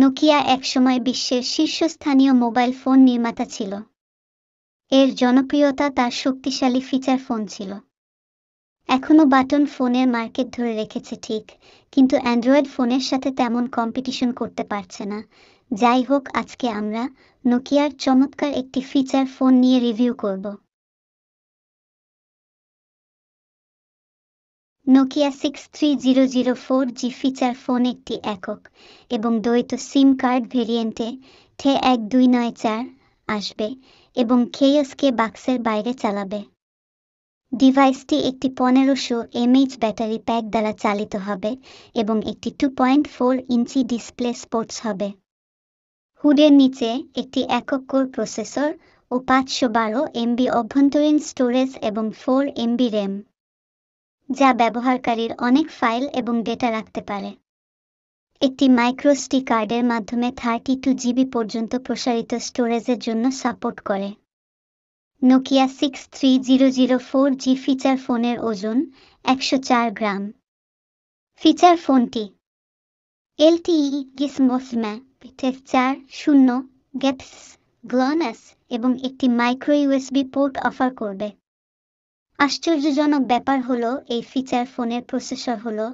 Nokia একসময় বিশ্বের শীর্ষস্থানীয় মোবাইল ফোন নির্মাতা ছিল। এর জনপ্রিয়তা তার শক্তিশালী ফিচার ফোন ছিল। এখনো বাটন ফোনের মার্কেট ধরে রেখেছে ঠিক, কিন্তু অ্যান্ড্রয়েড ফোনের সাথে তেমন কম্পিটিশন করতে পারছে না। যাই হোক, আজকে আমরা নোকিয়ার চমৎকার একটি ফিচার ফোন নিয়ে রিভিউ করব। নোকিয়া 63004G ফিচার ফোন একটি একক এবং দ্বৈত সিম কার্ড ভেরিয়েন্টে TE1294 আসবে এবং KSK বাক্সের বাইরে চালাবে। ডিভাইসটি একটি 1500 mAh ব্যাটারি প্যাক দ্বারা চালিত হবে এবং একটি 2.4 ইঞ্চি ডিসপ্লে স্পোর্টস হবে। হুডের নিচে একটি একক কোর প্রসেসর ও 512 MB অভ্যন্তরীণ স্টোরেজ এবং 4 MB র্যাম, যা ব্যবহারকারীর অনেক ফাইল এবং ডেটা রাখতে পারে। একটি মাইক্রোএসডি কার্ডের মাধ্যমে 32 GB পর্যন্ত প্রসারিত স্টোরেজের জন্য সাপোর্ট করে। নোকিয়া 63004G ফিচার ফোনের ওজন 104 গ্রাম। ফিচার ফোনটি LTE গিসমোসমা 4.0 গ্যাপস গ্লোনাস এবং একটি মাইক্রো USB পোর্ট অফার করবে। আশ্চর্যজনক ব্যাপার হলো এই ফিচার ফোনের প্রসেসর হলো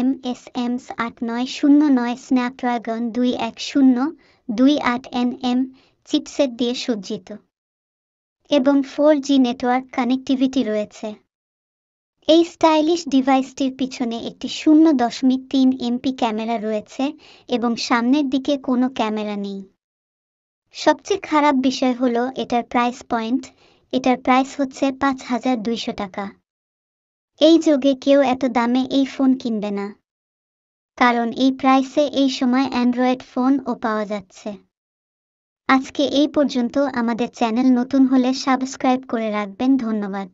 MSM 8909 স্ন্যাপড্রাগন 21028NM চিপসেট দিয়ে সজ্জিত এবং 4G নেটওয়ার্ক কানেক্টিভিটি রয়েছে। এই স্টাইলিশ ডিভাইসটির পিছনে একটি 0.3 MP ক্যামেরা রয়েছে এবং সামনের দিকে কোনো ক্যামেরা নেই। সবচেয়ে খারাপ বিষয় হলো এটার প্রাইস পয়েন্ট। এটার প্রাইস হচ্ছে 5200 টাকা। এই যুগে কেউ এত দামে এই ফোন কিনবে না, কারণ এই প্রাইসে এই সময় অ্যান্ড্রয়েড ফোনও পাওয়া যাচ্ছে। আজকে এই পর্যন্ত। আমাদের চ্যানেল নতুন হলে সাবস্ক্রাইব করে রাখবেন। ধন্যবাদ।